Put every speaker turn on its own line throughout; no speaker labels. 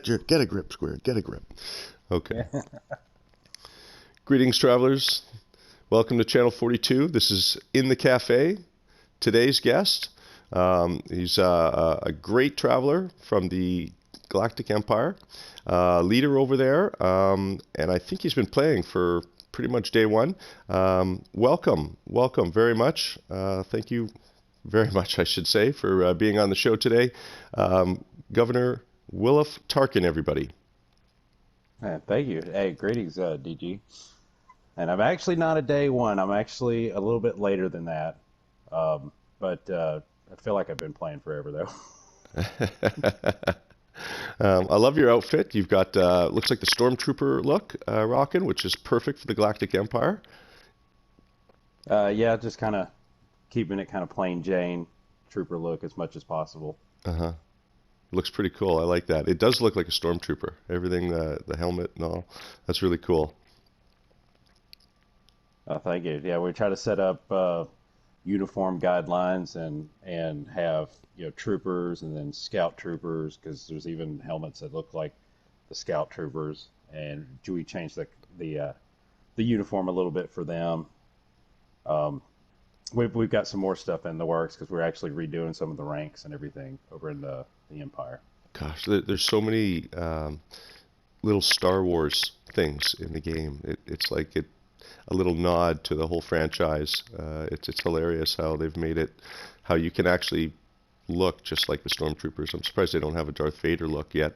Get a grip, Square. Get a grip. Okay. Greetings, travelers. Welcome to Channel 42. This is In the Cafe. Today's guest, he's a great traveler from the Galactic Empire, leader over there, and I think he's been playing for pretty much day one. Welcome very much. Thank you very much, I should say, for being on the show today. Governor Willhuff Tarkin, everybody.
Thank you. Hey, greetings, DG. And I'm actually not a day one. I'm actually a little bit later than that. But I feel like I've been playing forever, though.
I love your outfit. You've got, looks like the Stormtrooper look rocking, which is perfect for the Galactic Empire.
Yeah, just kind of keeping it kind of plain Jane trooper look as much as possible.
Uh-huh. Looks pretty cool. I like that. It does look like a Stormtrooper. Everything, the helmet and all. That's really cool.
Thank you. Yeah, we try to set up uniform guidelines and have troopers and then scout troopers, because there's even helmets that look like the scout troopers, and we changed the uniform a little bit for them. We've got some more stuff in the works because we're actually redoing some of the ranks and everything over in the Empire.
Gosh, there's so many little Star Wars things in the game. It's like a little nod to the whole franchise. It's hilarious how they've made it, how you can actually look just like the Stormtroopers. I'm surprised they don't have a Darth Vader look yet.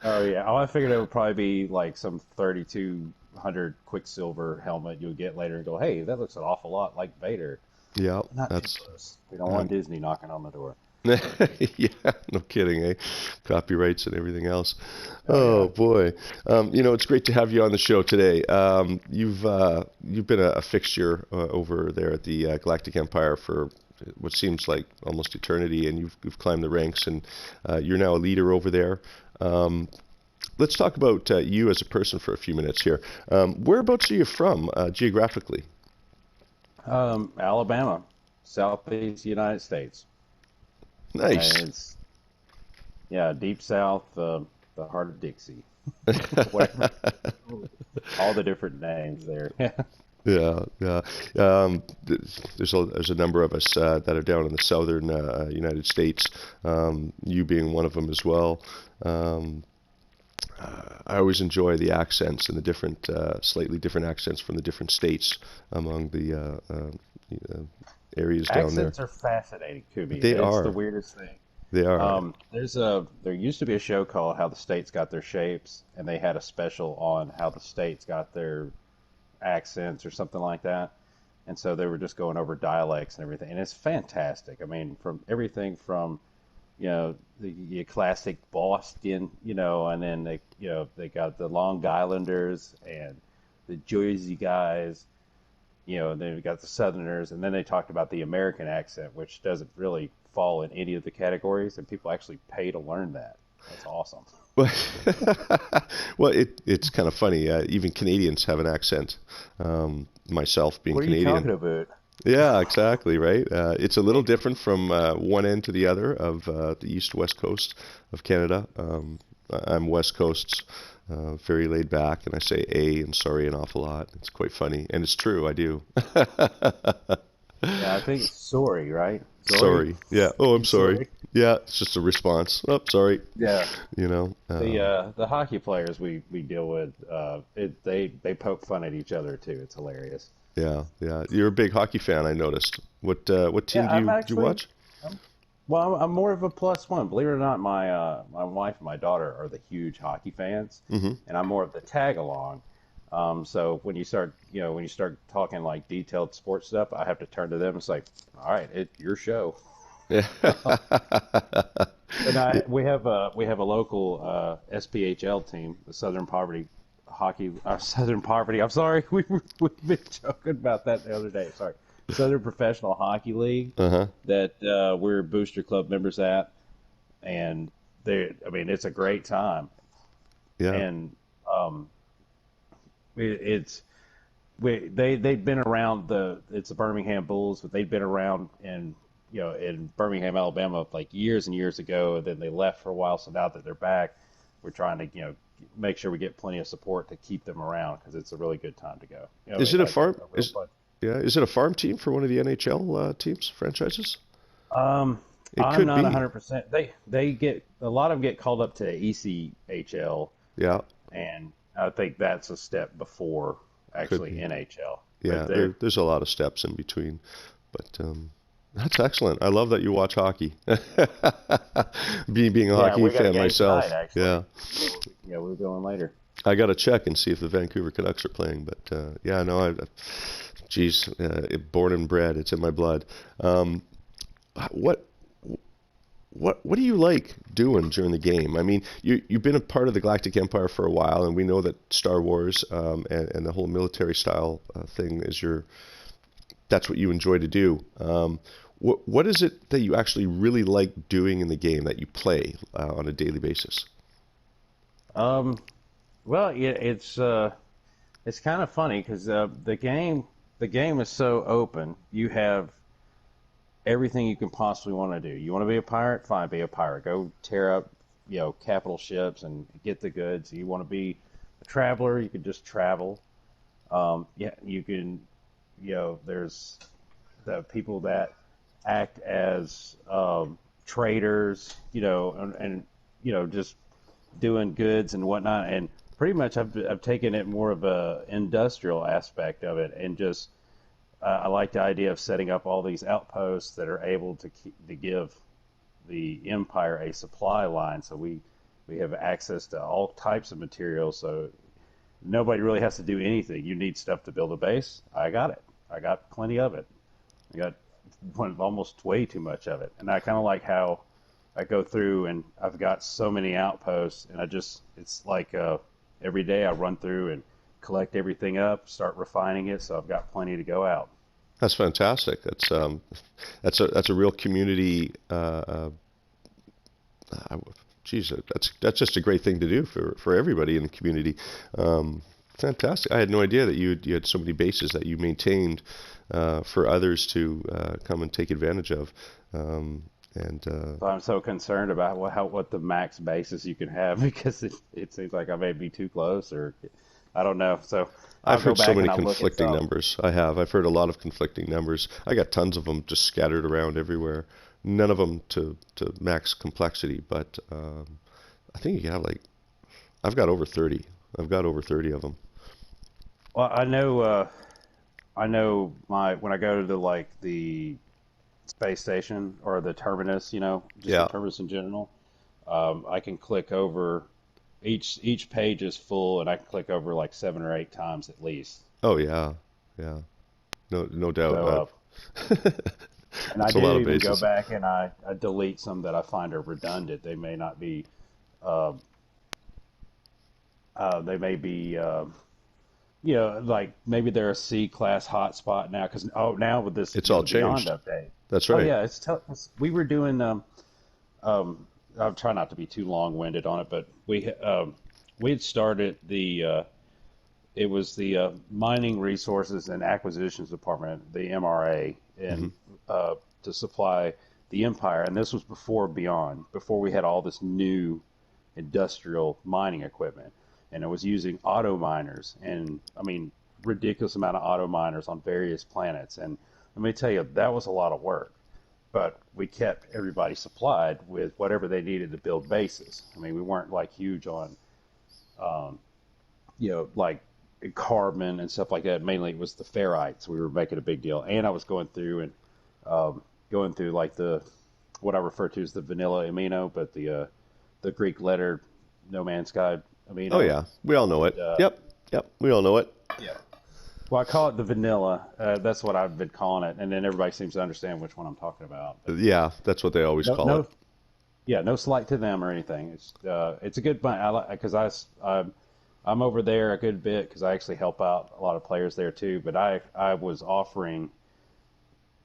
Oh yeah, I figured it would probably be like some 3200 Quicksilver helmet you would get later and go, hey, that looks an awful lot like Vader.
Yeah,
not too close. We don't want Disney knocking on the door.
Yeah, no kidding, eh? Copyrights and everything else. Oh, boy. It's great to have you on the show today. You've been a fixture over there at the Galactic Empire for what seems like almost eternity, and you've climbed the ranks, and you're now a leader over there. Let's talk about you as a person for a few minutes here. Whereabouts are you from geographically?
Alabama, southeast United States.
Nice.
Yeah, deep south, the heart of Dixie. Whatever. All the different names there.
Yeah. There's a number of us that are down in the southern United States. You being one of them as well. I always enjoy the accents and the different, slightly different accents from the different states among the areas down there.
Accents are fascinating to me.
They are.
It's the weirdest thing.
They are.
There used to be a show called How the States Got Their Shapes, and they had a special on how the states got their accents or something like that. And so they were just going over dialects and everything, and it's fantastic. I mean, from everything from the classic Boston, and then they got the Long Islanders and the Jersey guys, and then we got the Southerners, and then they talked about the American accent, which doesn't really fall in any of the categories, and people actually pay to learn that. That's awesome.
Well, it's kind of funny. Even Canadians have an accent. Myself being Canadian.
What are you talking about?
Yeah, exactly, right? It's a little different from one end to the other of the east-west coast of Canada. I'm West Coast's very laid back, and I say and sorry an awful lot. It's quite funny, and it's true, I do.
Yeah, I think it's sorry, right?
Sorry. Yeah. Oh, I'm sorry. Yeah, it's just a response. Oh, sorry.
Yeah.
The
hockey players we deal with, they poke fun at each other too. It's hilarious.
Yeah. You're a big hockey fan, I noticed. What team do you watch?
Well, I'm more of a plus one. Believe it or not, my wife and my daughter are the huge hockey fans, and I'm more of the tag along. So when you start talking like detailed sports stuff, I have to turn to them and say, "All right, it's your show."
Yeah.
And we have a local SPHL team, the Southern Poverty Hockey. Southern Poverty. I'm sorry, we've been joking about that the other day. Sorry, Southern Professional Hockey League that we're booster club members at, and it's a great time.
Yeah.
And they've been around it's the Birmingham Bulls, but they've been around and in Birmingham, Alabama, like years and years ago, and then they left for a while. So now that they're back, we're trying to, make sure we get plenty of support to keep them around because it's a really good time to go.
Is
It's
it a
like
farm?
a real fun.
Is it a farm team for one of the NHL teams franchises?
Um,
It
I'm
could
not
be.
100%. They get a lot of them get called up to ECHL,
Yeah,
and I think that's a step before
could
actually
be.
NHL. But
Yeah,
they're
there's a lot of steps in between, but that's excellent. I love that you watch hockey. Being a
Yeah,
hockey
we got a
fan
game tonight
myself,
actually.
yeah,
Yeah, we're going later.
I got to check and see if the Vancouver Canucks are playing. But yeah, no, geez, born and bred, it's in my blood. Um, what what do you like doing during the game? I mean, you've been a part of the Galactic Empire for a while, and we know that Star Wars and the whole military style thing is that's what you enjoy to do. What is it that you actually really like doing in the game that you play on a daily basis?
Um, well, yeah, it's kind of funny because the game is so open. You have everything you can possibly want to do. You want to be a pirate? Fine, be a pirate. Go tear up, capital ships and get the goods. You want to be a traveler? You can just travel. Yeah, you can. There's the people that act as traders. And just doing goods and whatnot. And pretty much, I've taken it more of a industrial aspect of it, and just I like the idea of setting up all these outposts that are able to give the Empire a supply line, so we have access to all types of materials. So nobody really has to do anything. You need stuff to build a base. I got it. I got plenty of it. I got almost way too much of it, and I kind of like how I go through and I've got so many outposts, and it's like every day I run through and collect everything up, start refining it, so I've got plenty to go out.
That's fantastic. That's a real community. I, Geez, that's just a great thing to do for everybody in the community. Fantastic. I had no idea that you had so many bases that you maintained for others to come and take advantage of. And
So I'm so concerned about what the max basis you can have because it seems like I may be too close, or I don't know. So
I've
I'll go
heard so
back
many
and I'll look at
conflicting
some.
numbers. I've heard a lot of conflicting numbers. I got tons of them just scattered around everywhere. None of them to max complexity, but I think you can have like I've got over 30. I've got over 30 of them.
Well, I know my when I go to like the space station or the terminus, just the
Yeah.
terminus in general, I can click over each page is full, and I can click over like 7 or 8 times at least.
Oh yeah. Yeah. No doubt.
So, and I
It's a
do
lot of
even go
bases.
back and I delete some that I find are redundant. They may not be, uh, they may be, like maybe they're a C class hotspot now because now with this,
It's all
the Beyond
changed.
update.
That's
Oh
right.
yeah, we were doing. I'll try not to be too long winded on it, but we had started it was the Mining Resources and Acquisitions Department, the MRA,
Hmm.
and to supply the Empire. And this was before Beyond, before we had all this new industrial mining equipment. And it was using auto miners, and I mean, ridiculous amount of auto miners on various planets. And let me tell you, that was a lot of work. But we kept everybody supplied with whatever they needed to build bases. I mean, we weren't like huge on um, like carbon and stuff like that. Mainly it was the ferrites. We were making a big deal. And I was going through and going through like what I refer to as the vanilla amino, but the Greek letter No Man's Sky
Oh
amino.
yeah. We all know
And
it. Yep. Yep. We all know it.
yeah. Well, I call it the vanilla. That's what I've been calling it. And then everybody seems to understand which one I'm talking about. But
Yeah. That's what they always
no,
call it.
no, yeah, no slight to them or anything. It's a good bunch. I like because I'm over there a good bit because I actually help out a lot of players there too. But I was offering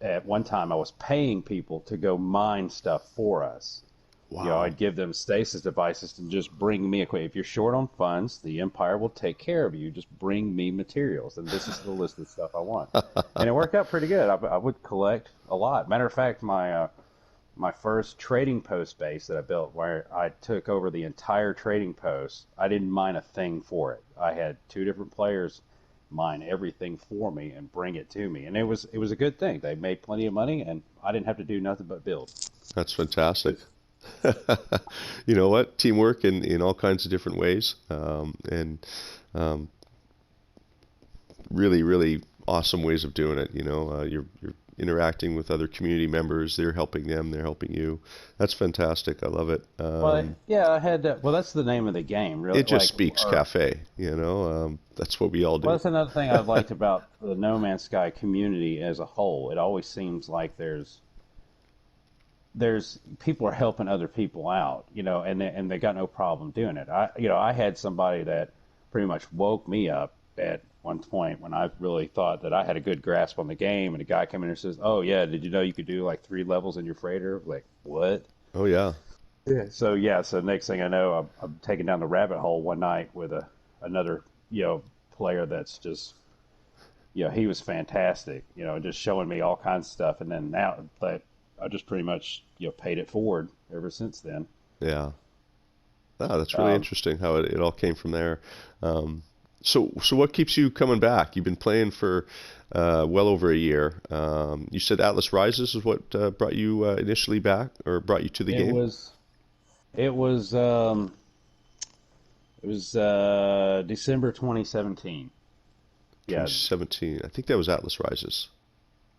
at one time I was paying people to go mine stuff for us.
Wow.
I'd give them stasis devices to just bring me equipment. If you're short on funds, the Empire will take care of you. Just bring me materials, and this is the list of stuff I want. And it worked out pretty good. I would collect a lot. Matter of fact, my first trading post base that I built, where I took over the entire trading post, I didn't mine a thing for it. I had two different players mine everything for me and bring it to me, and it was a good thing. They made plenty of money, and I didn't have to do nothing but build.
That's fantastic. You know what? Teamwork in all kinds of different ways, and um, really, really awesome ways of doing it. You're interacting with other community members. They're helping them. They're helping you. That's fantastic. I love it.
Well, yeah, I had that. Well, that's the name of the game, really.
It just speaks cafe. That's what we all
Well,
do.
that's another thing I've liked about the No Man's Sky community as a whole. It always seems like there's people are helping other people out, and they got no problem doing it. I had somebody that pretty much woke me up at one point when I really thought that I had a good grasp on the game, and a guy came in and says, "Oh yeah, did you know you could do like 3 levels in your freighter?" Like, what?
Oh yeah.
So next thing I know, I'm taking down the rabbit hole one night with another player that's just he was fantastic, just showing me all kinds of stuff, and then now but I just pretty much paid it forward ever since then.
Yeah. Ah, that's really interesting how it all came from there. So what keeps you coming back? You've been playing for well over a year. You said Atlas Rises is what brought you initially back, or brought you to the
It
game?
was it was December 2017. Yeah,
2017. I think that was Atlas Rises.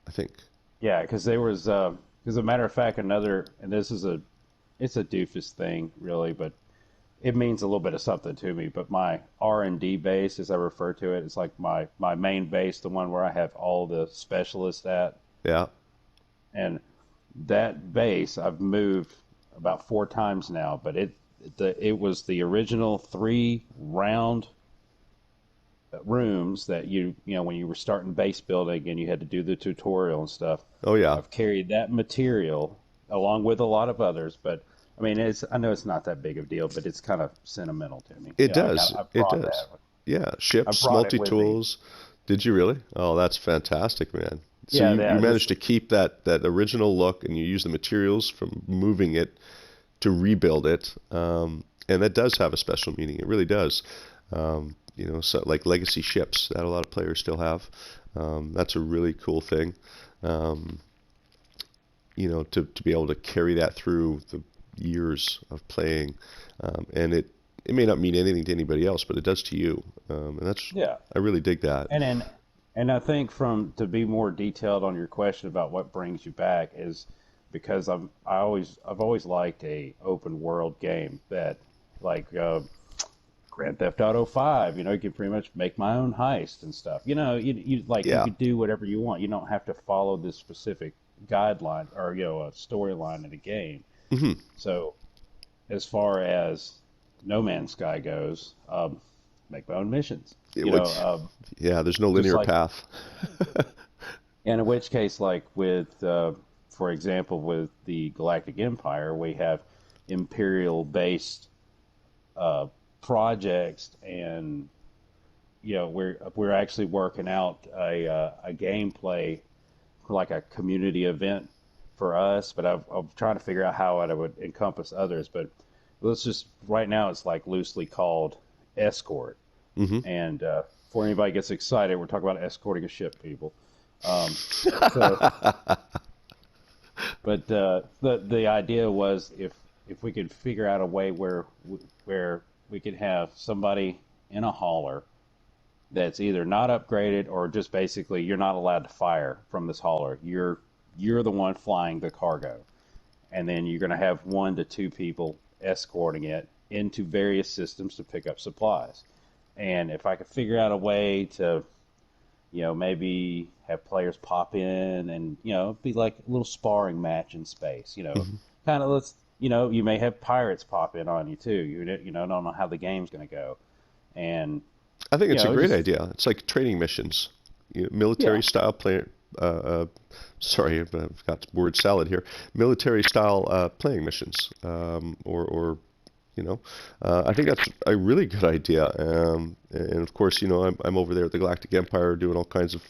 I think.
yeah, because there was as a matter of fact and this is it's a doofus thing really, but it means a little bit of something to me. But my R&D base, as I refer to it, is like my main base, the one where I have all the specialists at.
Yeah.
And that base I've moved about 4 times now, but it was the original 3 round rooms that when you were starting base building and you had to do the tutorial and stuff.
Oh yeah.
I've carried that material along with a lot of others, but I mean, I know it's not that big of a deal, but it's kind of sentimental to me.
It does.
I
It
brought
does.
that.
Yeah.
I
Ships,
brought it with me.
multi-tools. Did you really? Oh, that's fantastic, man. So
Yeah,
you
yeah.
managed to keep that original look, and you use the materials from moving it to rebuild it, and that does have a special meaning. It really does. So like legacy ships that a lot of players still have. That's a really cool thing. Um, to be able to carry that through the years of playing, and it may not mean anything to anybody else, but it does to you, and that's
Yeah.
I really dig that.
And I think to be more detailed on your question about what brings you back is because I've always liked a open world game that like Grand Theft Auto 5. You can pretty much make my own heist and stuff. You like you
Yeah.
could do whatever you want. You don't have to follow this specific guideline or a storyline in a game.
Hmm.
So as far as No Man's Sky goes, make my own missions.
It would, yeah, there's no linear
like
path.
And in which case, like with, for example, with the Galactic Empire, we have Imperial-based projects, and we're actually working out a gameplay for like a community event for us. But I'm trying to figure out how it would encompass others. But let's just right now, it's like loosely called Escort.
Hmm.
And before anybody gets excited, we're talking about escorting a ship, people. So, but the idea was if we could figure out a way where we could have somebody in a hauler that's either not upgraded or just basically you're not allowed to fire from this hauler. You're the one flying the cargo, and then you're going to have 1 to 2 people escorting it into various systems to pick up supplies. And if I could figure out a way to, maybe have players pop in and, be like a little sparring match in space, kind of you may have pirates pop in on you too. Don't know how the game's going to go. And,
I think it's a great
just,
idea. It's like training missions,
yeah,
military style sorry, I've got word salad here, military style playing missions, or I think that's a really good idea. And of course, I'm over there at the Galactic Empire doing all kinds of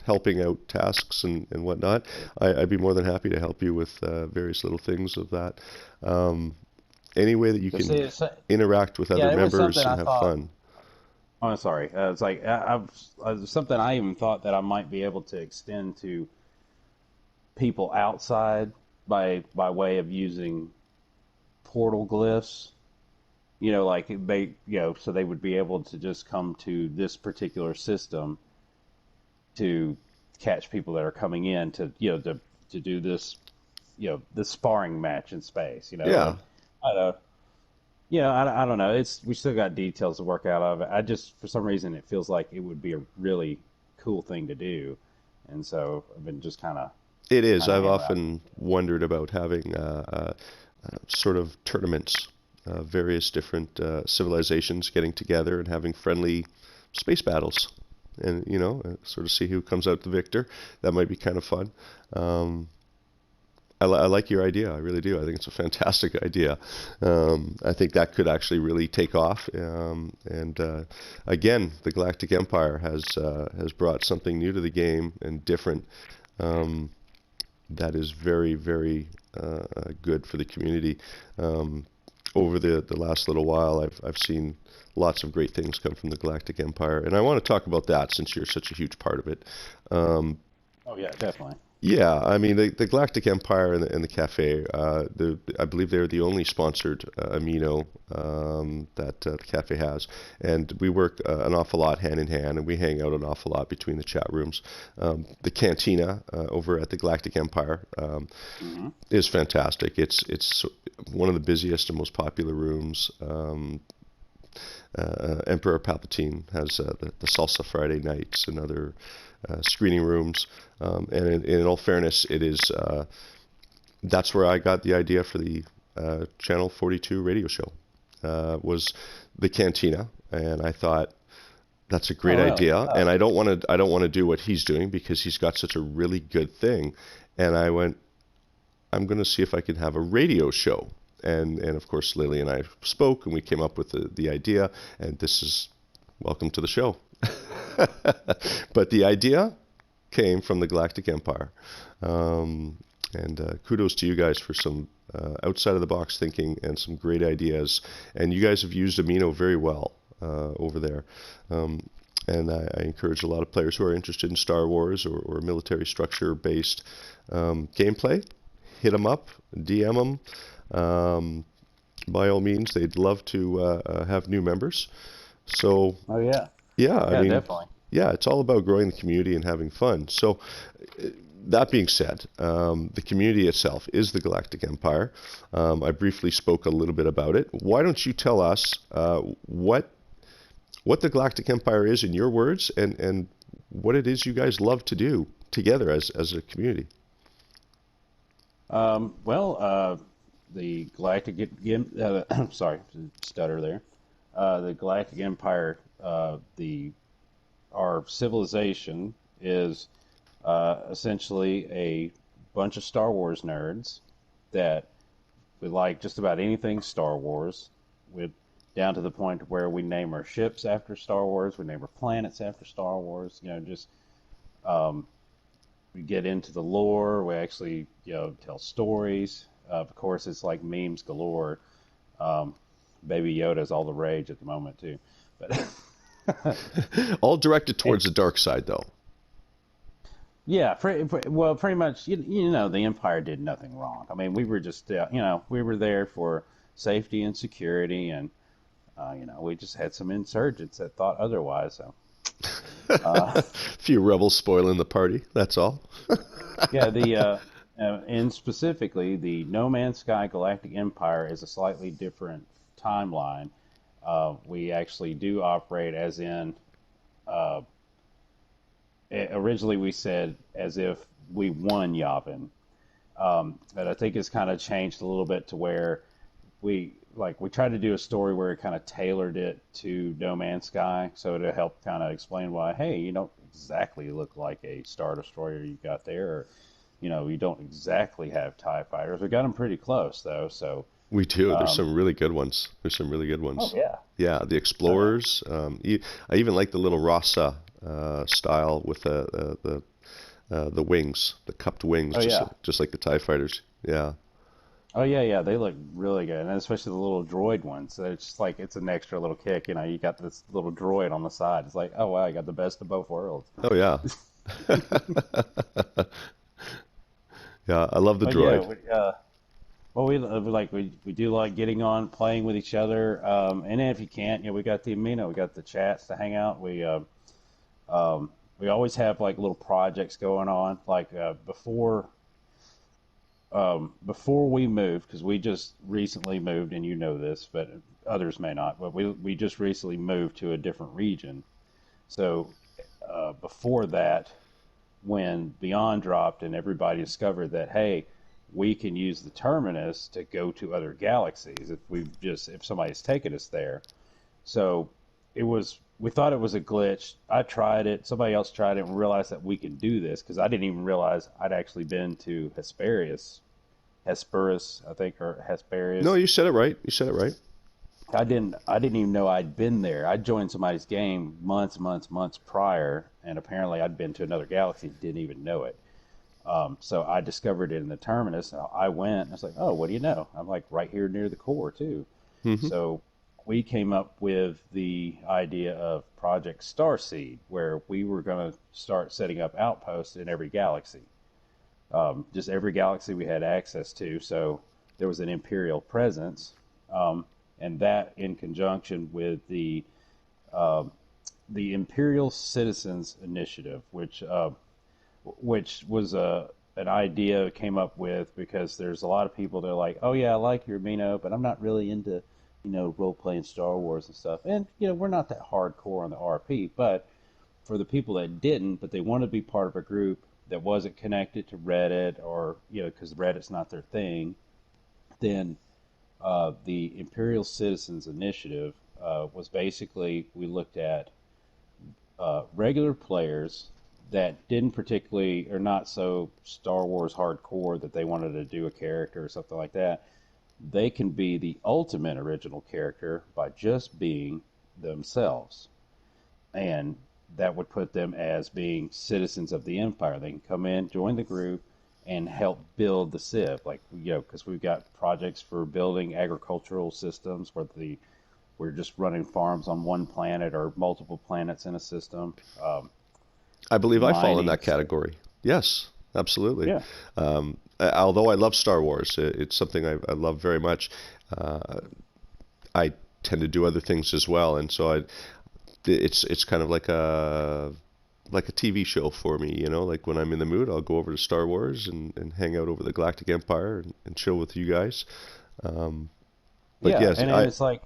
helping out tasks and whatnot. I'd be more than happy to help you with various little things of that. Any way that you
But
can
see,
interact with other
yeah, it was
members
something
and
I
have
thought.
fun.
Oh, sorry. It's like something I even thought that I might be able to extend to people outside by way of using portal glyphs. Like so they would be able to just come to this particular system to catch people that are coming in to do this, this sparring match in space.
Yeah,
I don't, I don't know. We still got details to work out of it. I just for some reason it feels like it would be a really cool thing to do, and so I've been just
it is.
kind of
I've
hammered out.
often wondered about having sort of tournaments, various different civilizations getting together and having friendly space battles, and sort of see who comes out the victor. That might be kind of fun. Um, I like your idea. I really do. I think it's a fantastic idea. I think that could actually really take off. And again, the Galactic Empire has brought something new to the game and different. Um, that is very, very good for the community. Over the last little while, I've seen lots of great things come from the Galactic Empire, and I want to talk about that since you're such a huge part of it. Um,
Oh yeah, definitely.
yeah, I mean the Galactic Empire and the cafe. I believe they're the only sponsored amino that the cafe has, and we work an awful lot hand in hand, and we hang out an awful lot between the chat rooms. The cantina over at the Galactic Empire
Hmm.
is fantastic. It's one of the busiest and most popular rooms. Emperor Palpatine has the Salsa Friday nights and other screening rooms. And in all fairness, it is that's where I got the idea for the Channel 42 radio show. Was the cantina, and I thought that's a great
Oh really?
idea.
Oh.
And I don't want to do what he's doing because he's got such a really good thing. And I went, I'm going to see if I can have a radio show. And of course, Lily and I spoke, and we came up with the idea. And this is welcome to the show. But the idea came from the Galactic Empire. And kudos to you guys for some outside of the box thinking and some great ideas. And you guys have used Amino very well over there. And I encourage a lot of players who are interested in Star Wars or military structure based gameplay, hit them up, DM them. By all means, they'd love to have new members. So,
Oh yeah.
yeah, I
Yeah,
mean,
definitely.
yeah, it's all about growing the community and having fun. So, that being said, the community itself is the Galactic Empire. I briefly spoke a little bit about it. Why don't you tell us what the Galactic Empire is in your words, and what it is you guys love to do together as a community?
Well, the sorry, stutter there. The Galactic Empire, the our civilization is essentially a bunch of Star Wars nerds that we like just about anything Star Wars, with down to the point where we name our ships after Star Wars, we name our planets after Star Wars. Just um, we get into the lore. We actually tell stories. Of course, it's like memes galore. Um, Baby Yoda is all the rage at the moment too, but.
All directed towards the dark side, though.
Yeah, pretty much. The Empire did nothing wrong. I mean, we were just, we were there for safety and security, and we just had some insurgents that thought otherwise. So, uh,
A few rebels spoiling the party, that's all.
yeah, and specifically, the No Man's Sky Galactic Empire is a slightly different timeline. We actually do operate as in. Uh, Originally, we said as if we won Yavin. But I think it's kind of changed a little bit to where we like we tried to do a story where it kind of tailored it to No Man's Sky, so to help kind of explain why, hey, you don't exactly look like a Star Destroyer you got there, or you don't exactly have TIE fighters. We got them pretty close though, so
We do. There's
um,
some really good ones. There's some really good
oh
ones.
yeah,
Yeah, the
uh,
Explorers. I even like the little Rasa style with the wings, the cupped wings,
oh yeah,
just like the TIE fighters. Yeah.
oh yeah, yeah. They look really good, and especially the little droid ones. So it's just like it's an extra little kick. You got this little droid on the side. It's like, oh wow, you got the best of both worlds.
Oh yeah. Yeah, I love the
But yeah,
droid.
well, we do like getting on, playing with each other, and then if you can't, we got the amino, we got the chats to hang out. We always have like little projects going on. Like before we moved, because we just recently moved, and you know this, but others may not. But we just recently moved to a different region. So before that, when Beyond dropped and everybody discovered that, hey, we can use the terminus to go to other galaxies if somebody's taken us there. So we thought it was a glitch. I tried it. Somebody else tried it and realized that we could do this because I didn't even realize I'd actually been to Hesperus, I think, or
No,
Hesperius.
you said it right. You said it right.
I didn't even know I'd been there. I joined somebody's game months prior, and apparently I'd been to another galaxy, didn't even know it. So I discovered it in the terminus. I went, and I was like, oh, what do you know? I'm like right here near the core too.
Hmm.
So we came up with the idea of Project Starseed, where we were going to start setting up outposts in every galaxy, just every galaxy we had access to. So there was an Imperial presence, and that in conjunction with uh, the Imperial Citizens Initiative, which was an idea came up with because there's a lot of people that are like, oh yeah, I like your Mino, but I'm not really into role playing Star Wars and stuff. And we're not that hardcore on the RP, but for the people that didn't, but they wanted to be part of a group that wasn't connected to Reddit or because Reddit's not their thing, then the Imperial Citizens Initiative was basically we looked at regular players that didn't particularly or not so Star Wars hardcore that they wanted to do a character or something like that. They can be the ultimate original character by just being themselves. And that would put them as being citizens of the Empire. They can come in, join the group, and help build the Civ. Like, because we've got projects for building agricultural systems where we're just running farms on one planet or multiple planets in a system.
I believe I fall in
Mining.
that category. Yes, absolutely.
Yeah.
Although I love Star Wars, it's something I love very much. Uh, I tend to do other things as well, and so it's kind of like a TV show for me, Like when I'm in the mood, I'll go over to Star Wars and hang out over the Galactic Empire and chill with you guys. Um, but
Yeah.
yes,
And it's like,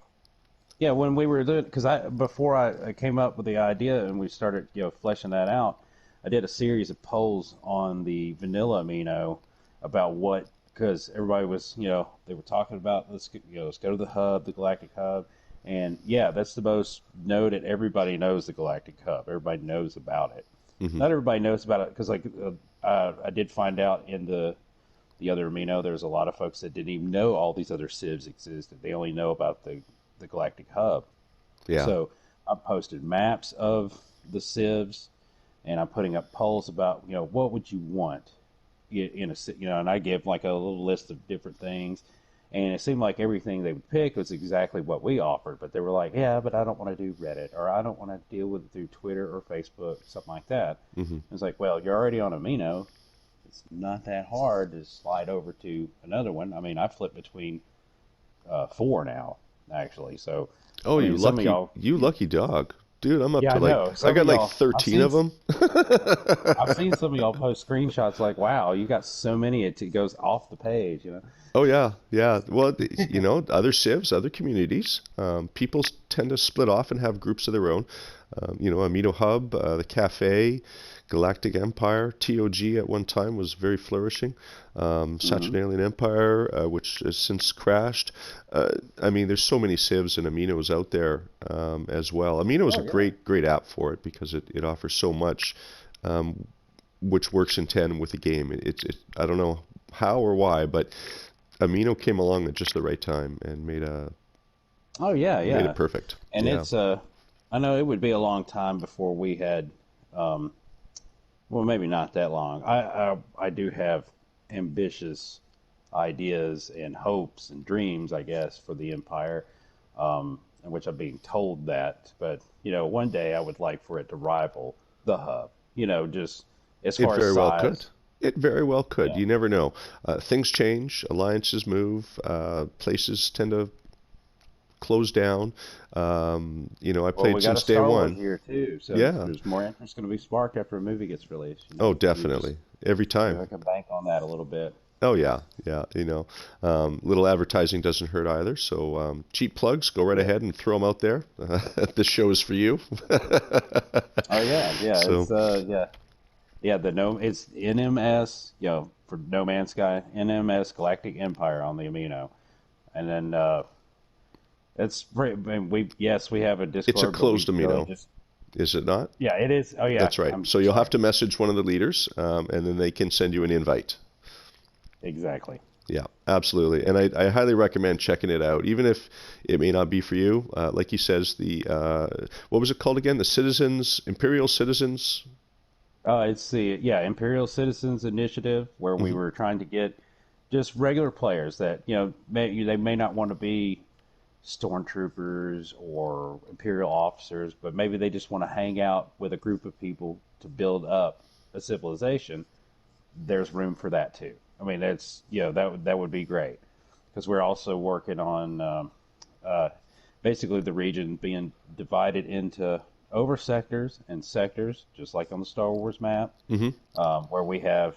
yeah, when we were doing, because before I came up with the idea and we started, fleshing that out, I did a series of polls on the vanilla amino about because everybody was, they were talking about let's go to the hub, the galactic hub, and yeah, that's the most noted. Everybody knows the galactic hub. Everybody knows about it.
hmm
Not everybody knows about it because, like, I did find out in the other amino, there's a lot of folks that didn't even know all these other civs existed. They only know about the galactic hub.
yeah.
So I posted maps of the civs, and I'm putting up polls about what would you want in a and I gave like a little list of different things, and it seemed like everything they would pick was exactly what we offered. But they were like, yeah, but I don't want to do Reddit, or I don't want to deal with it through Twitter or Facebook, something like that.
hmm
It's like, well, you're already on Amino. It's not that hard to slide over to another one. I mean, I flip between four now, actually. So,
Oh,
I mean, some of y'all,
you lucky dog, dude. I'm up
yeah,
to
I know.
I
Some of
got like
y'all,
13 of them.
I've seen some of y'all post screenshots like, wow, you got so many, it goes off the page.
Oh yeah, yeah. Well, other civs, other communities, people tend to split off and have groups of their own. Amino Hub, the Cafe, Galactic Empire, TOG at one time was very flourishing.
Hmm.
Saturnalian Empire, which has since crashed. I mean, there's so many civs and aminos out there as well. Amino is a
Oh yeah.
great app for it because it offers so much, which works in tandem with the game. I don't know how or why, but Amino came along at just the right time and
Oh yeah,
made it
yeah.
perfect.
And
Yeah.
it's I know it would be a long time before we had um, well, maybe not that long. I do have ambitious ideas and hopes and dreams, I guess, for the empire, in which I'm being told that. But one day I would like for it to rival the hub. Just as
It
far as
very well could.
size.
It very well could.
Yeah.
You never know. Things change, alliances move, places tend to close down. I
Well,
played
we got a
since day
Star Wars
one.
here too, so
Yeah.
there's more interest going to be sparked after a movie gets released.
Oh,
So we just
definitely. Every
maybe
time.
I can bank on that a little bit.
Oh yeah, yeah. Little advertising doesn't hurt either. So cheap plugs, go right
Yeah.
ahead and throw them out there. This show is for you.
Oh yeah, yeah.
So
It's yeah. Yeah, it's NMS, for No Man's Sky, NMS Galactic Empire on the Amino, and then and we have a
it's a
Discord, but we
closed
really
amino,
just
is it not?
yeah, it is. Oh yeah,
That's right.
I'm
So you'll have
sorry.
to message one of the leaders, and then they can send you an invite.
Exactly.
Yeah, absolutely. And I highly recommend checking it out, even if it may not be for you. Like he says, what was it called again? The Citizens, Imperial Citizens.
It's the Imperial Citizens Initiative where we
Hmm.
were trying to get just regular players that they may not want to be stormtroopers or imperial officers, but maybe they just want to hang out with a group of people to build up a civilization. There's room for that too. I mean, that's that would be great because we're also working on uh, basically the region being divided into over sectors and sectors, just like on the Star Wars map,
Hmm.
where we have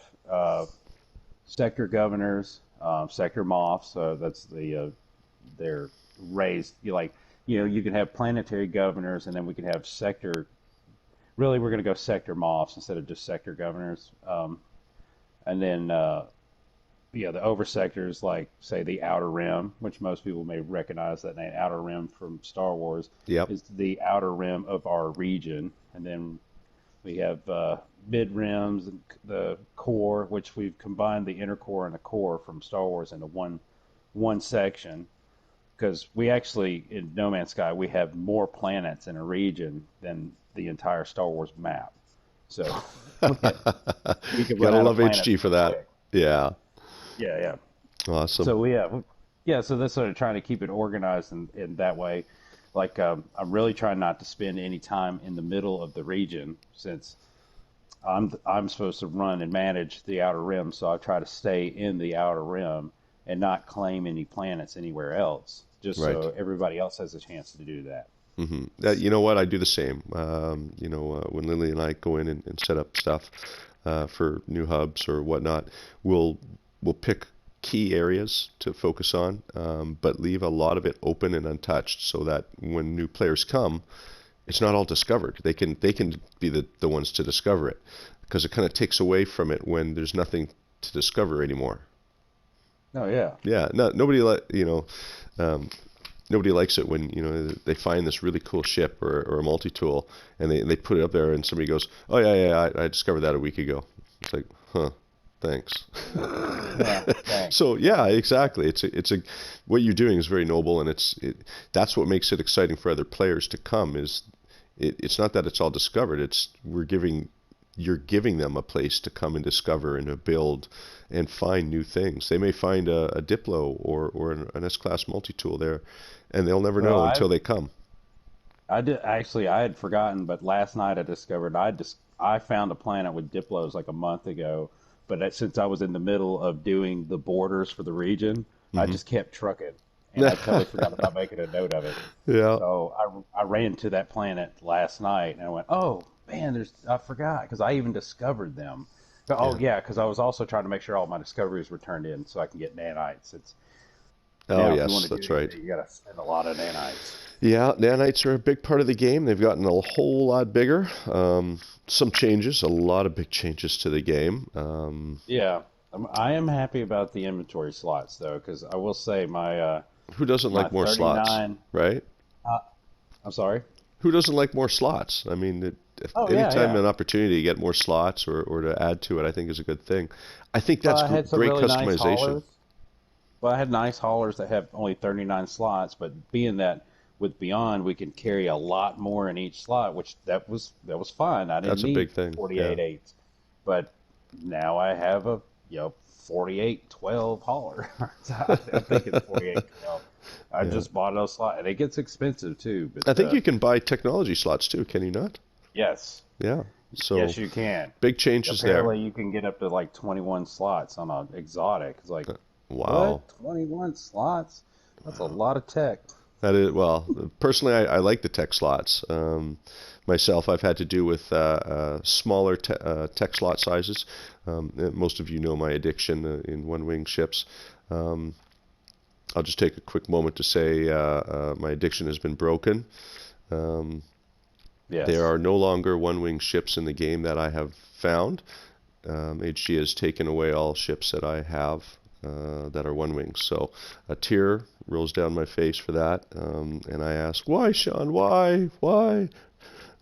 sector governors, sector moffs. That's they're raised. You can have planetary governors, and then we can have sector. Really, we're going to go sector moffs instead of just sector governors. And then the over sectors, like say the Outer Rim, which most people may recognize that name, Outer Rim from Star Wars,
Yep.
is the outer rim of our region. And then we have mid rims, and the core, which we've combined the inner core and the core from Star Wars into one section. Because we actually in No Man's Sky we have more planets in a region than the entire Star Wars map. So we could run
Gotta
out of
love
planets
HG for
real
that.
quick.
Yeah.
Yeah, yeah.
Awesome.
So yeah. So that's sort of trying to keep it organized in that way. Like I'm really trying not to spend any time in the middle of the region since I'm supposed to run and manage the outer rim. So I try to stay in the outer rim and not claim any planets anywhere else, just
Right.
so everybody else has a chance to do that.
You know what? I do the same. When Lily and I go in and set up stuff for new hubs or whatnot, we'll we'll pick key areas to focus on, but leave a lot of it open and untouched so that when new players come, it's not all discovered. They can be the ones to discover it because it kind of takes away from it when there's nothing to discover anymore.
Oh yeah.
Yeah, no, um, nobody likes it when they find this really cool ship or a multi-tool and they put it up there and somebody goes, oh yeah, I discovered that a week ago. It's like, huh, thanks.
Yeah. Thanks.
So yeah, exactly. It's a what you're doing is very noble, and that's what makes it exciting for other players to come. It's not that it's all discovered. You're giving them a place to come and discover and to build and find new things. They may find a Diplo or an S-class multi-tool there, and they'll never
Well,
know until they come.
I did actually. I had forgotten, but last night I discovered I found a planet with Diplos like a month ago. But since I was in the middle of doing the borders for the region, I
Hmm.
just kept trucking, and I totally forgot about making a note of it.
Yeah.
So I ran to that planet last night, and I went, "Oh man, I forgot," because I even discovered them. Oh
Yeah.
yeah, because I was also trying to make sure all my discoveries were turned in so I can get nanites. It's
Oh,
Now if you want
yes,
to do
that's right.
anything, you got to spend a lot of nanites.
Yeah, nanites are a big part of the game. They've gotten a whole lot bigger. Some changes, a lot of big changes to the game.
Yeah, I am happy about the inventory slots though, because I will say
Who doesn't
my
like more slots,
39.
right?
Uh, I'm sorry.
Who doesn't like more slots? I mean, if
Oh yeah,
anytime
yeah.
an opportunity to get more slots or to add to it, I think is a good thing. I think
Well,
that's
I had some
great
really nice
customization.
haulers. Well, I had nice haulers that have only 39 slots, but being that with Beyond we can carry a lot more in each slot, which that was fine. I didn't
That's a
need
big thing. Yeah.
48 eights, but now I have a 4812 hauler. I think it's 4812. I
Yeah.
just bought a slot, and it gets expensive too.
I
But
think you can buy technology slots too, can you not?
yes,
Yeah. So
yes, you can.
big changes there.
Apparently, you can get up to like 21 slots on an exotic. It's like,
Wow.
what? 21 slots? That's a lot of tech.
That is, well, personally, I like the tech slots. Myself, I've had to do with smaller tech slot sizes. Most of you know my addiction in one-wing ships. Um, I'll just take a quick moment to say my addiction has been broken. Um, there
Yes.
are no longer one-wing ships in the game that I have found. HG has taken away all ships that I have that are one wings. So a tear rolls down my face for that, and I ask, "Why, Sean? Why? Why?"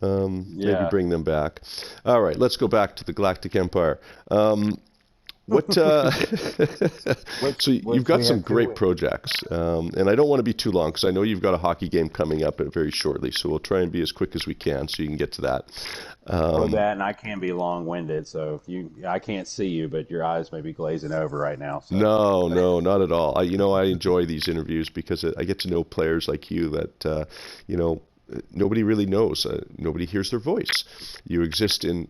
Maybe
Yeah.
bring them back. All right, let's go back to the Galactic Empire. What? So you've
Which
got
we
some
have two
great
wings.
projects, and I don't want to be too long because I know you've got a hockey game coming up very shortly. So we'll try and be as quick as we can so you can get to that.
Well,
Um,
that and I can be long-winded, so if I can't see you, but your eyes may be glazing over right now. So,
No, no, not at all. I enjoy these interviews because I get to know players like you that, nobody really knows. Nobody hears their voice. You exist in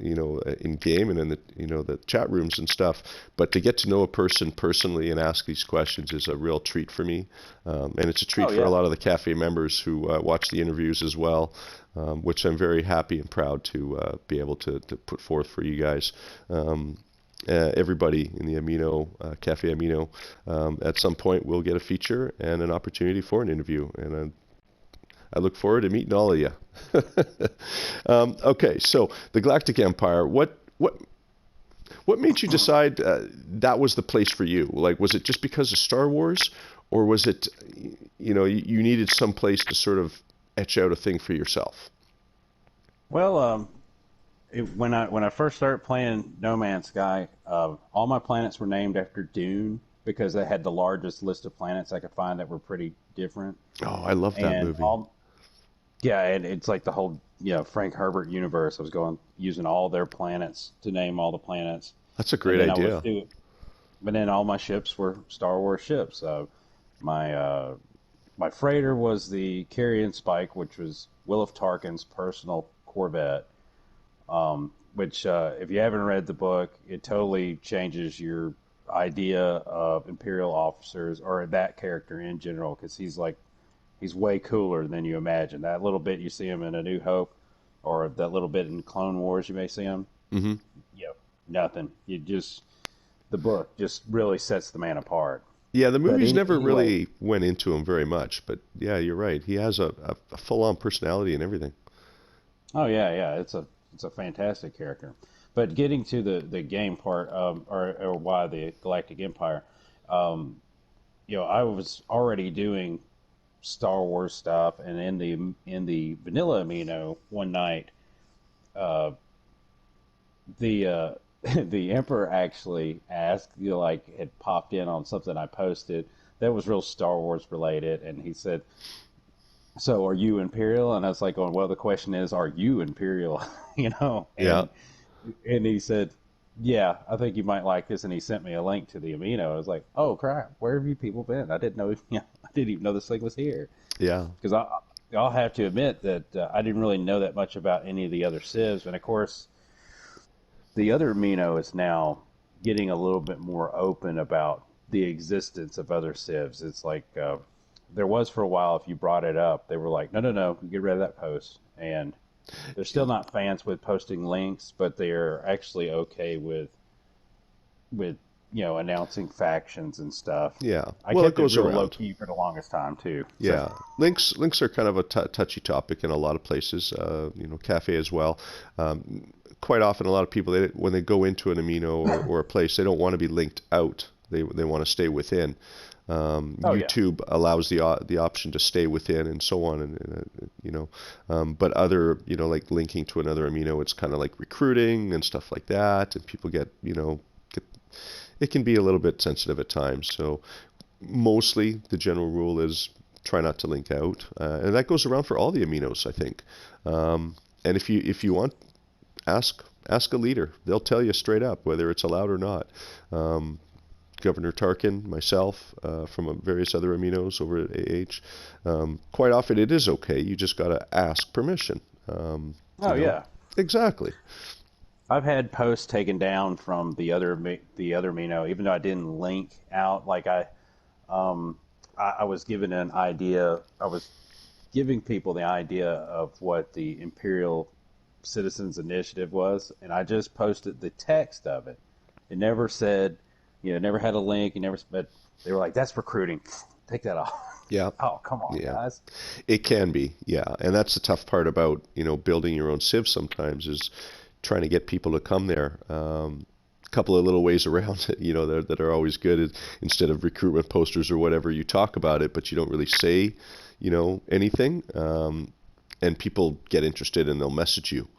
game and in the chat rooms and stuff. But to get to know a person personally and ask these questions is a real treat for me. And it's a treat
oh
for a
yeah,
lot of the cafe members who watch the interviews as well, which I'm very happy and proud to be able to put forth for you guys. Everybody in the Cafe Amino, at some point will get a feature and an opportunity for an interview, and I look forward to meeting all of you. Okay, so the Galactic Empire. What made you decide that was the place for you? Like, was it just because of Star Wars, or was it, you needed some place to sort of etch out a thing for yourself?
well, when I first started playing No Man's Sky, all my planets were named after Dune because they had the largest list of planets I could find that were pretty different.
Oh, I love that
And
movie.
yeah, and it's like the whole Frank Herbert universe. I was going using all their planets to name all the planets,
That's a
and
great
then I was
idea.
doing, but then all my ships were Star Wars ships. My my freighter was the Carrion Spike, which was Willhuff Tarkin's personal Corvette. Which, if you haven't read the book, it totally changes your idea of Imperial officers or that character in general because he's way cooler than you imagine. That little bit you see him in A New Hope, or that little bit in Clone Wars, you may see him.
Hmm.
Nothing. The book just really sets the man apart.
Yeah, the
But
movies never
anyway,
really went into him very much, but yeah, you're right. He has a full-on personality and everything.
oh yeah, yeah, it's a fantastic character. But getting to the game part, or why the Galactic Empire, um, I was already doing Star Wars stuff, and in the vanilla amino one night, uh, the the Emperor actually asked, like had popped in on something I posted that was real Star Wars related, and he said, "So are you Imperial?" And I was like, "Going, well, the question is, are you Imperial?"
Yeah.
And he said, "Yeah, I think you might like this." And he sent me a link to the amino. I was like, "Oh crap, where have you people been? I didn't know, I didn't even know this thing was here."
Yeah.
Because I'll have to admit that I didn't really know that much about any of the other civs, and of course, the other amino is now getting a little bit more open about the existence of other civs. It's like there was for a while. If you brought it up, they were like, "No, no, no, get rid of that post." And they're still not fans with posting links, but they're actually okay with with announcing factions and stuff.
Yeah.
I
Well, it
kept it
goes
real low
around.
key for the longest time too. So
Yeah, links are kind of a touchy topic in a lot of places. Cafe as well. Quite often, a lot of people when they go into an amino or a place, they don't want to be linked out. They want to stay within.
oh yeah,
YouTube allows the option to stay within and so on, but other like linking to another amino, it's kind of like recruiting and stuff like that, and people get it can be a little bit sensitive at times. So mostly the general rule is try not to link out, and that goes around for all the aminos, I think. And if you want, ask a leader. They'll tell you straight up whether it's allowed or not. Um, Governor Tarkin, myself, from various other aminos over at AH. Quite often it is okay. You just got to ask permission.
oh yeah.
Exactly.
I've had posts taken down from the other amino, even though I didn't link out. Like I was given an idea. I was giving people the idea of what the Imperial Citizens Initiative was, and I just posted the text of it. It never said, never had a link. But they were like, "That's recruiting. Take that off."
Yeah.
Oh, come on,
Yeah.
guys.
It can be, yeah, and that's the tough part about building your own civ. Sometimes is trying to get people to come there. Couple of little ways around it, that are always good. Instead of recruitment posters or whatever, you talk about it, but you don't really say, anything. And people get interested and they'll message you,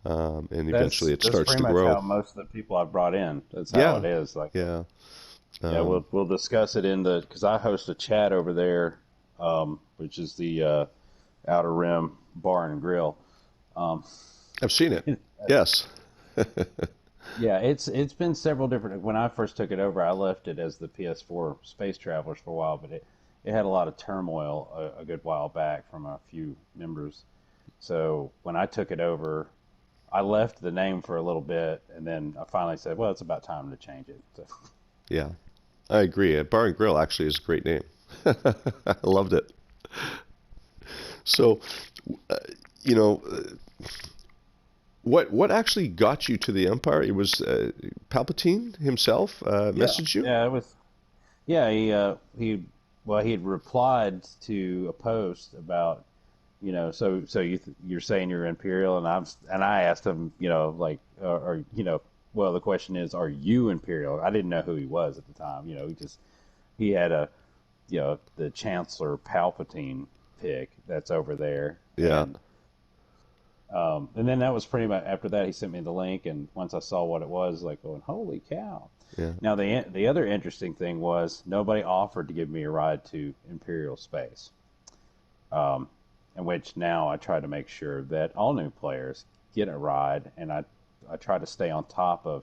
and
That's
eventually it
that's
starts
pretty
to
much
grow.
how most of the people I've brought in. That's how
Yeah,
it is. Like,
yeah,
yeah, we'll discuss it because I host a chat over there, which is the Outer Rim Bar and Grill. Um,
I've seen it. Yes.
yeah, it's been several different. When I first took it over, I left it as the PS4 Space Travelers for a while, but it had a lot of turmoil a good while back from a few members. So when I took it over, I left the name for a little bit, and then I finally said, "Well, it's about time to change it." So,
Yeah, I agree. Bar and Grill actually is a great name. I loved it. So, uh, you know, what actually got you to the Empire? It was Palpatine himself
yeah,
messaged you?
yeah, it was. Yeah, he had replied to a post about so you're saying you're Imperial, and I asked him, like, well, the question is, are you Imperial? I didn't know who he was at the time. He had the Chancellor Palpatine pick that's over there,
Yeah,
and then that was pretty much after that. He sent me the link, and once I saw what it was, like going, holy cow!
yeah.
Now the other interesting thing was nobody offered to give me a ride to Imperial space, in which now I try to make sure that all new players get a ride, and I try to stay on top of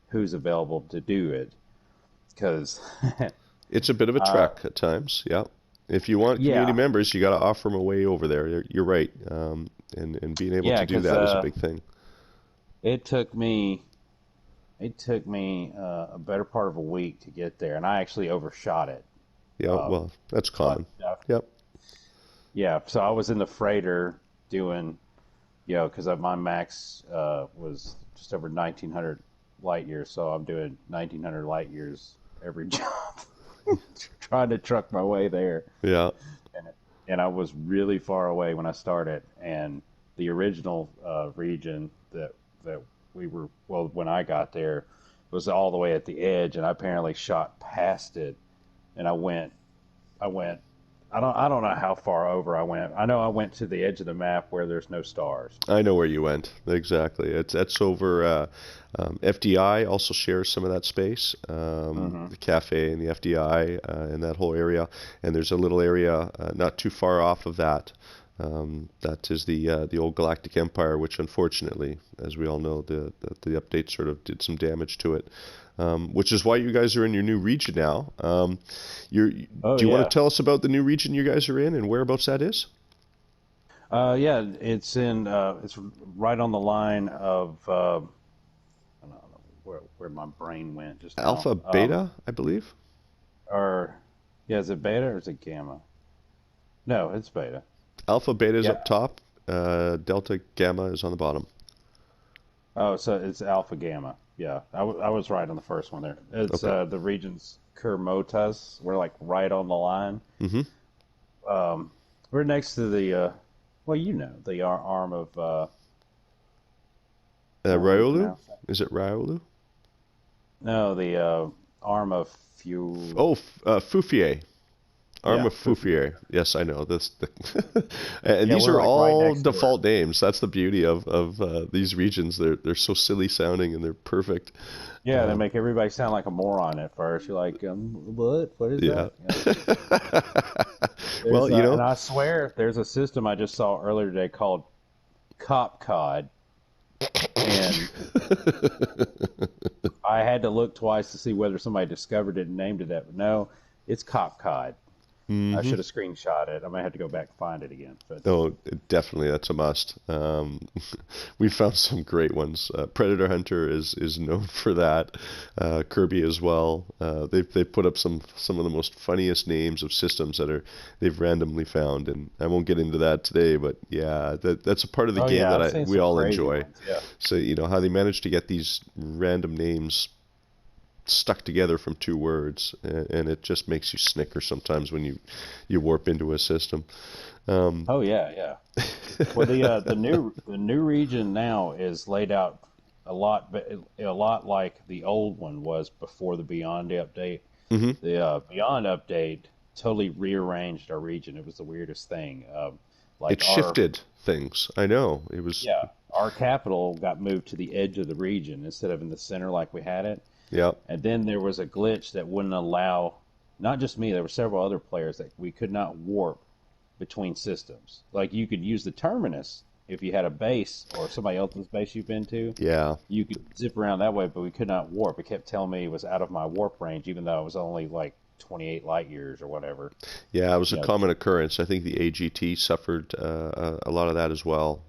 who's available to do it because
It's a bit of a trek at times. Yeah. If you want community
yeah,
members, you got to offer them a way over there. You're right. And being able
yeah,
to do
because
that is a big thing.
it took me a better part of a week to get there, and I actually overshot it.
Yeah,
Um,
well, that's
but
common. Yep.
yeah, so I was in the freighter doing, because my max was just over 1900 light years, so I'm doing 1900 light years every job, trying to truck my way there.
Yeah.
And I was really far away when I started, and the original region that we were, well, when I got there, was all the way at the edge, and I apparently shot past it, and I went. I don't know how far over I went. I know I went to the edge of the map where there's no stars.
I know where you went. Exactly. That's over. FDI also shares some of that space.
Hmm.
The cafe and the FDI and that whole area. And there's a little area not too far off of that. That is the old Galactic Empire, which unfortunately, as we all know, the update sort of did some damage to it. Which is why you guys are in your new region now. Do
Oh
you want
yeah,
to tell us about the new region you guys are in and whereabouts that is?
yeah. It's right on the line of I don't know where my brain went just now.
Alpha, beta, I believe.
Or yeah, is it beta or is it gamma? No, it's beta.
Alpha, beta is
Yeah.
up top. Delta, gamma is on the bottom.
Oh, so it's alpha gamma. Yeah, I was right on the first one there. It's
Okay.
the region's Kermotas. We're like right on the line.
Mm-hmm.
Um, we're next to the well, the arm of how do you
Riolu?
pronounce that?
Is it Riolu?
No, the arm of Few.
Oh, Fufier. Arm
Yeah,
of Foufier. Yes, I know this. And
yeah,
these
we're
are
like right
all
next to her.
default names. That's the beauty of these regions. They're so silly sounding and they're perfect.
Yeah, they
Um,
make everybody sound like a moron at first. You're like, what? What is
yeah.
that? Yeah.
Well,
And I swear, there's a system I just saw earlier today called Cop Cod, and I had to look twice to see whether somebody discovered it and named it that. But no, it's Cop Cod. I
hmm
should have screenshot it. I might have to go back and find it again. But
Oh, definitely, that's a must. We found some great ones. Predator Hunter is known for that. Kirby as well. They've put up some of the most funniest names of systems they've randomly found, and I won't get into that today. But yeah, that's a part of the
oh
game
yeah,
that
I've seen
we
some
all
crazy
enjoy.
ones. Yeah.
So how they manage to get these random names stuck together from two words, and it just makes you snicker sometimes when you warp into a system. Um,
Oh yeah, yeah. Well, the new region now is laid out a lot like the old one was before the Beyond update.
mhm.
The Beyond update totally rearranged our region. It was the weirdest thing.
It
Like
shifted things. I know. It was,
our capital got moved to the edge of the region instead of in the center like we had it.
yeah.
And then there was a glitch that wouldn't allow, not just me, there were several other players that we could not warp between systems. Like you could use the terminus if you had a base or somebody else's base you've been to.
Yeah.
You could zip around that way, but we could not warp. It kept telling me it was out of my warp range, even though it was only like 28 light years or whatever.
Yeah, it was a
You know,
common occurrence. I think the AGT suffered a lot of that as well,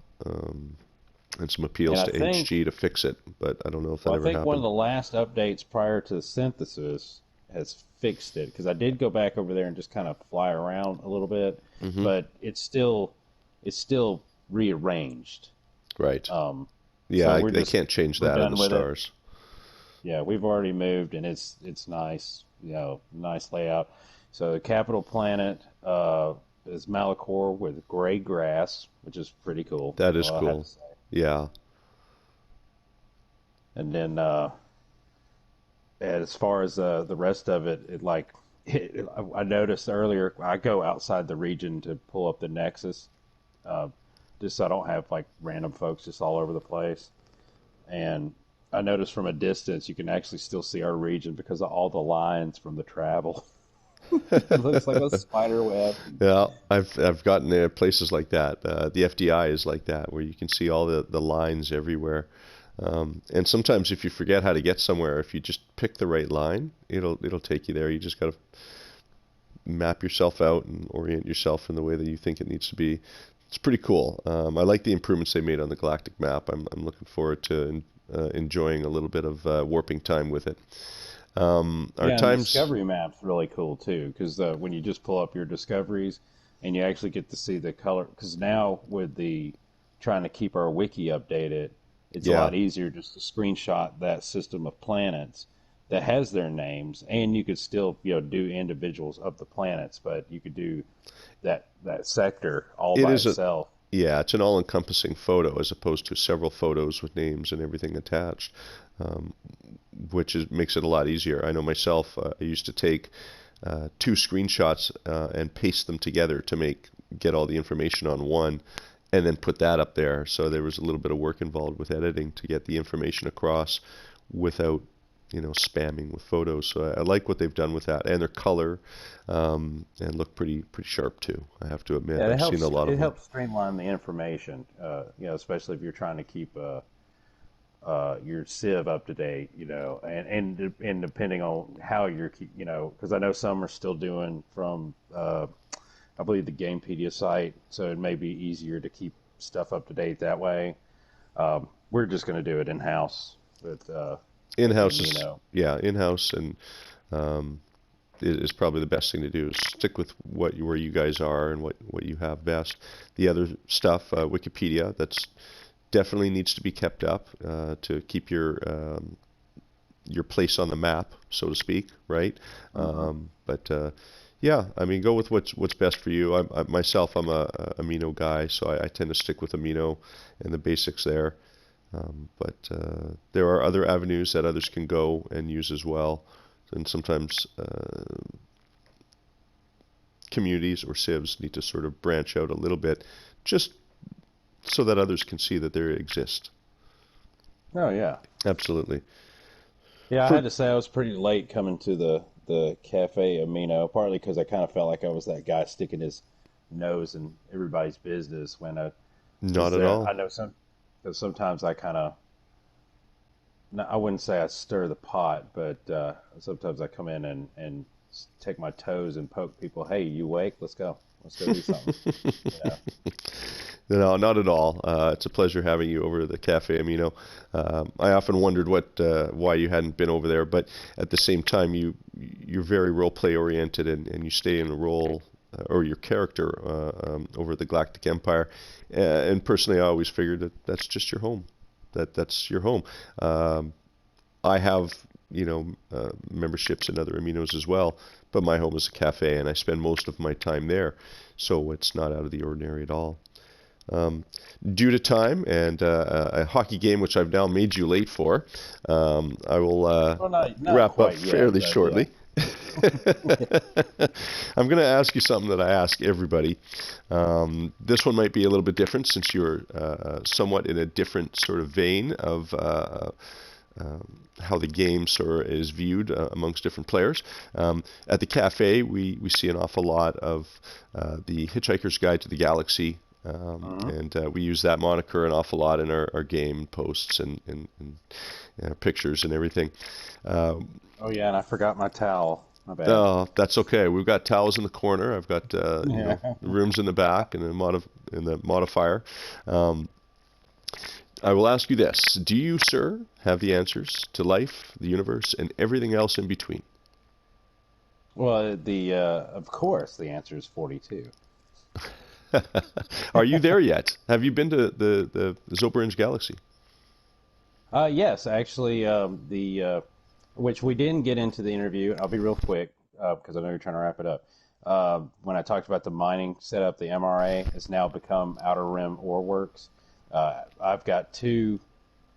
and some
and
appeals to HG to fix it, but I don't know if that
I
ever
think one of
happened.
the last updates prior to synthesis has fixed it because I did go back over there and just kind of fly around a little bit,
Hmm.
but it's still rearranged.
Right.
Um,
Yeah,
so
they can't change
we're
that in the
done with it.
stars.
Yeah, we've already moved, and it's nice. Nice layout. So the capital planet is Malachor with gray grass, which is pretty cool.
That is
I have
cool.
to say.
Yeah.
And then as far as the rest of it, I noticed earlier. I go outside the region to pull up the Nexus, uh, just so I don't have like random folks just all over the place. And I noticed from a distance, you can actually still see our region because of all the lines from the travel. It looks like a spider web.
Yeah, I've gotten places like that. The FDI is like that, where you can see all the lines everywhere. And sometimes if you forget how to get somewhere, if you just pick the right line, it'll take you there. You just gotta map yourself out and orient yourself in the way that you think it needs to be. It's pretty cool. I like the improvements they made on the galactic map. I'm looking forward to enjoying a little bit of warping time with it. Our
Yeah, and the
times,
discovery map's really cool too, because when you just pull up your discoveries and you actually get to see the color, because now with the trying to keep our wiki updated, it's a
yeah,
lot easier just to screenshot that system of planets that has their names, and you could still do individuals of the planets, but you could do that sector all
it
by
is a
itself.
yeah, it's an all-encompassing photo as opposed to several photos with names and everything attached, um, makes it a lot easier. I know myself, I used to take two screenshots and paste them together to get all the information on one, and then put that up there. So there was a little bit of work involved with editing to get the information across without spamming with photos. So I like what they've done with that, and their color, and look pretty sharp too. I have to admit,
Yeah,
I've seen a lot of
it
them.
helps streamline the information, especially if you're trying to keep your sieve up to date, and depending on how you're, because I know some are still doing from, I believe the Gamepedia site, so it may be easier to keep stuff up to date that way. We're just going to do it in house with the
In-house is
Amino.
yeah, in-house and um, is probably the best thing to do. Is stick with where you guys are and what you have best. The other stuff, Wikipedia, that's definitely needs to be kept up to keep your your place on the map, so to speak, right?
Hmm.
But yeah, I mean, go with what's best for you. Myself, I'm a amino guy, so I tend to stick with amino and the basics there. But there are other avenues that others can go and use as well. And sometimes communities or civs need to sort of branch out a little bit just so that others can see that they exist.
Oh yeah.
Absolutely.
Yeah, I
For
had to say I was pretty late coming to the Cafe Amino, partly because I kind of felt like I was that guy sticking his nose in everybody's business when I
Not
was
at
there.
all.
I know some because sometimes I kind of I wouldn't say I stir the pot, but sometimes I come in and take my toes and poke people. Hey, you awake? Let's go do something. You know.
No, not at all. It's a pleasure having you over at the Cafe Amino. I often wondered why you hadn't been over there, but at the same time, you're very role play oriented, and you stay in a role or your character over the Galactic Empire. And personally, I always figured that that's just your home. That's your home. Um, I have memberships in other aminos as well, but my home is a cafe, and I spend most of my time there, so it's not out of the ordinary at all. Um, Due to time and a hockey game which I've now made you late for, I will
Well, not
wrap up
quite yet,
fairly
but yeah.
shortly. I'm going to ask you something that I ask everybody. This one might be a little bit different since you're somewhat in a different sort of vein of how the game sort of is viewed amongst different players. At the cafe, we see an awful lot of the Hitchhiker's Guide to the Galaxy,
Hmm.
and we use that moniker an awful lot in our game posts and pictures and everything. Uh,
Oh yeah, and I forgot my towel. My bad.
oh, that's okay. We've got towels in the corner. I've got
Yeah.
rooms in the back and in the modifier. Um, I will ask you this. Do you, sir, have the answers to life, the universe, and everything else in between?
Well, the of course the answer is 42.
Are you there yet? Have you been to the Zoberange Galaxy?
Yes, actually, the which we didn't get into the interview. I'll be real quick because I know you're trying to wrap it up. When I talked about the mining setup, the MRA has now become Outer Rim Ore Works. I've got two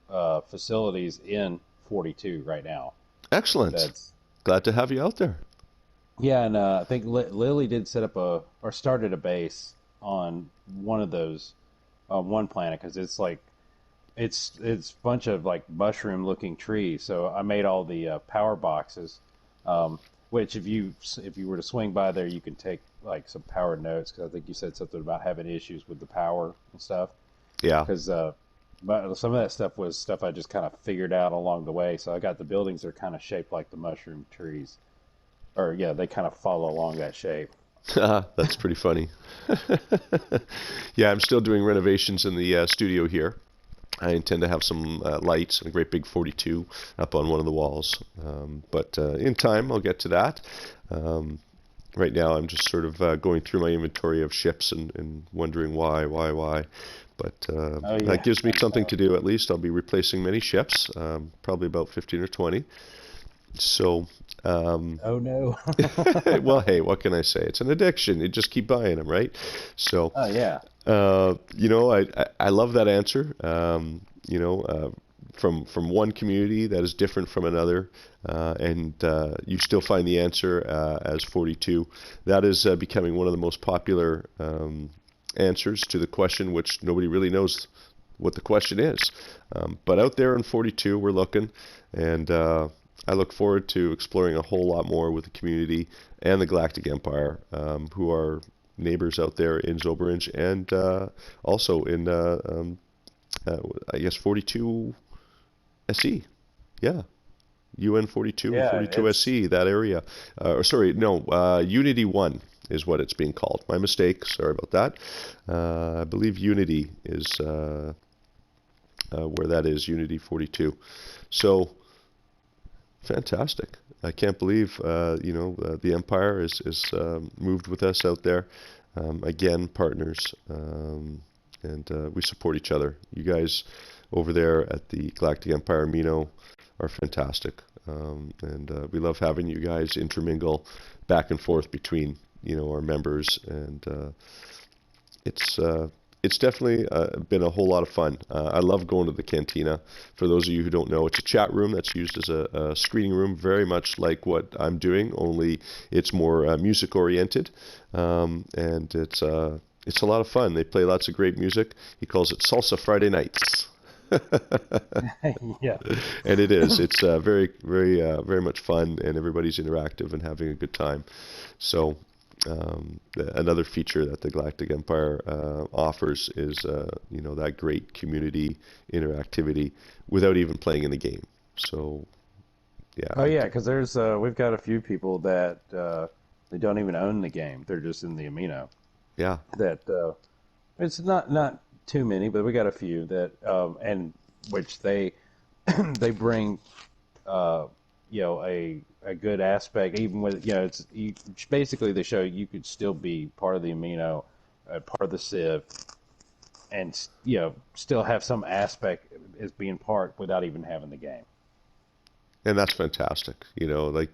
facilities in 42 right now.
Excellent.
That's
Glad to have you out there.
Yeah, and I think Lily did set up a or started a base on one of those one planet because it's like it's a bunch of like mushroom looking trees. So I made all the power boxes, which if you were to swing by there, you can take like some power notes because I think you said something about having issues with the power and stuff.
Yeah.
Because but some of that stuff was stuff I just kind of figured out along the way. So I got the buildings that are kind of shaped like the mushroom trees, or yeah, they kind of follow along that shape.
That's pretty funny. Yeah, I'm still doing renovations in the studio here. I intend to have some lights and a great big 42 up on one of the walls. But in time, I'll get to that. Um, right now, I'm just sort of going through my inventory of ships and wondering why. But
Oh
that
yeah.
gives me something to do at least. I'll be replacing many ships, probably about 15 or 20. So, um,
Oh no.
well, hey, what can I say? It's an addiction. You just keep buying them, right? So,
Oh yeah.
I love that answer. From one community that is different from another, and you still find the answer as 42. That is becoming one of the most popular answers to the question, which nobody really knows what the question is. But out there in 42, we're looking, and I look forward to exploring a whole lot more with the community and the Galactic Empire, who are neighbors out there in Zoberange and also in, I guess, 42 SE. Yeah, UN 42 and
Yeah,
42
it's
SE, that area. Or sorry, no, Unity 1 is what it's being called. My mistake. Sorry about that. I believe Unity is where that is, Unity 42. So, fantastic. I can't believe the Empire is moved with us out there. Again, partners, and we support each other. You guys over there at the Galactic Empire Mino are fantastic. And we love having you guys intermingle back and forth between our members, and it's definitely been a whole lot of fun. I love going to the cantina. For those of you who don't know, it's a chat room that's used as a screening room, very much like what I'm doing, only it's more music oriented, and it's a lot of fun. They play lots of great music. He calls it Salsa Friday Nights.
Yeah.
And it is. It's very much fun, and everybody's interactive and having a good time. So another feature that the Galactic Empire offers is that great community interactivity without even playing in the game. So yeah,
Oh yeah, because there's we've got a few people that they don't even own the game. They're just in the amino.
yeah,
That it's not too many, but we got a few that and which they they bring a good aspect, even with basically they show you could still be part of the amino, part of the Civ, and still have some aspect as being part without even having the game.
and that's fantastic. Like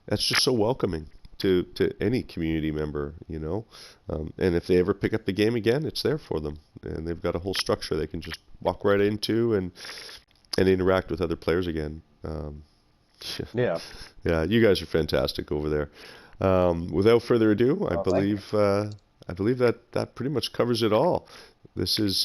that's just so welcoming to any community member. And if they ever pick up the game again, it's there for them, and they've got a whole structure they can just walk right into and interact with other players again.
Yeah.
Yeah, you guys are fantastic over there. Without further ado, I
Well, thank you.
believe that pretty much covers it all. This has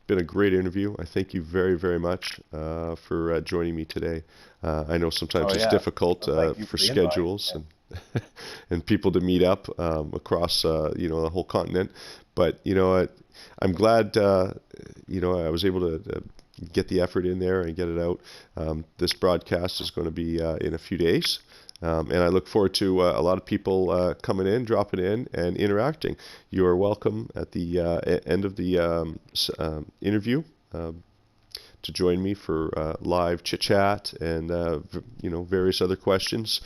been a great interview. I thank you very much for joining me today. I know sometimes
Oh
it's
yeah.
difficult
Well, thank you
for
for the invite.
schedules and and people to meet up across the whole continent, but I'm glad I was able to get the effort in there and get it out. This broadcast is going to be in a few days. And I look forward to a lot of people coming in, dropping in, and interacting. You are welcome at the end of the interview to join me for live chit chat and various other questions.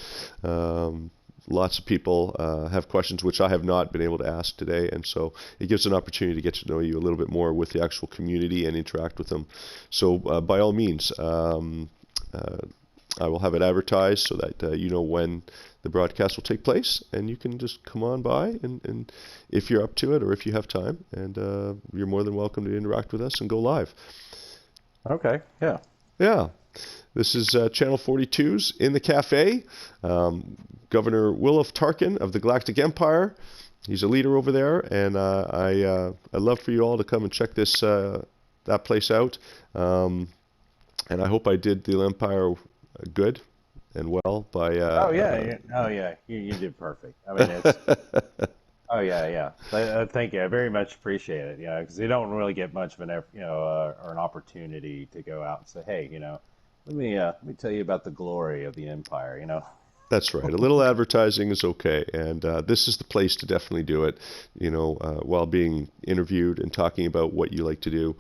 Lots of people have questions which I have not been able to ask today, and so it gives an opportunity to get to know you a little bit more with the actual community and interact with them. So by all means, I will have it advertised so that you know when the broadcast will take place, and you can just come on by, and if you're up to it or if you have time, and you're more than welcome to interact with us and go live.
Okay. Yeah.
Yeah. This is Channel 42's In the Cafe. Governor Willhuff Tarkin of the Galactic Empire. He's a leader over there, and I'd love for you all to come and check that place out. And I hope I did the Empire good and well by.
Oh yeah. Oh yeah. You did perfect. I mean, it's. Oh yeah, yeah. Thank you. I very much appreciate it. Because you don't really get much of or an opportunity to go out and say, hey, let me tell you about the glory of the empire.
That's right. A little advertising is okay, and this is the place to definitely do it. While being interviewed and talking about what you like to do.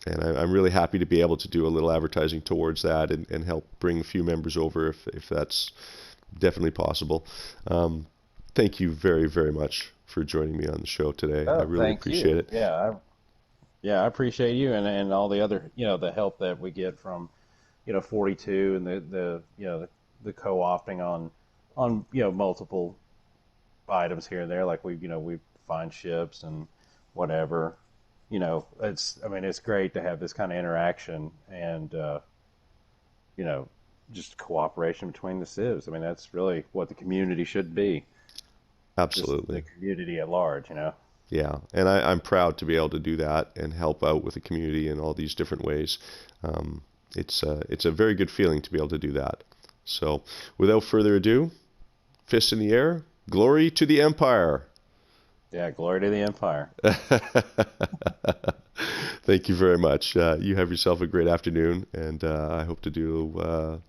And I'm really happy to be able to do a little advertising towards that and help bring a few members over if that's definitely possible. Thank you very much for joining me on the show today. I
Oh,
really
thank
appreciate
you.
it.
Yeah, I appreciate you and all the other, the help that we get from, 42 and the co-opting on multiple items here and there. Like we find ships and whatever. It's great to have this kind of interaction and, just cooperation between the civs. I mean, that's really what the community should be. Just the
Absolutely.
community at large.
Yeah. And I'm proud to be able to do that and help out with the community in all these different ways. It's a very good feeling to be able to do that. So without further ado, fist in the air, glory to the Empire.
Yeah, glory to the empire.
Thank you very much. You have yourself a great afternoon, and I hope to do a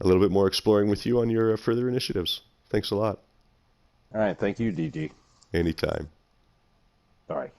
little bit more exploring with you on your further initiatives. Thanks a lot.
All right, thank you, DG.
Anytime.
All right.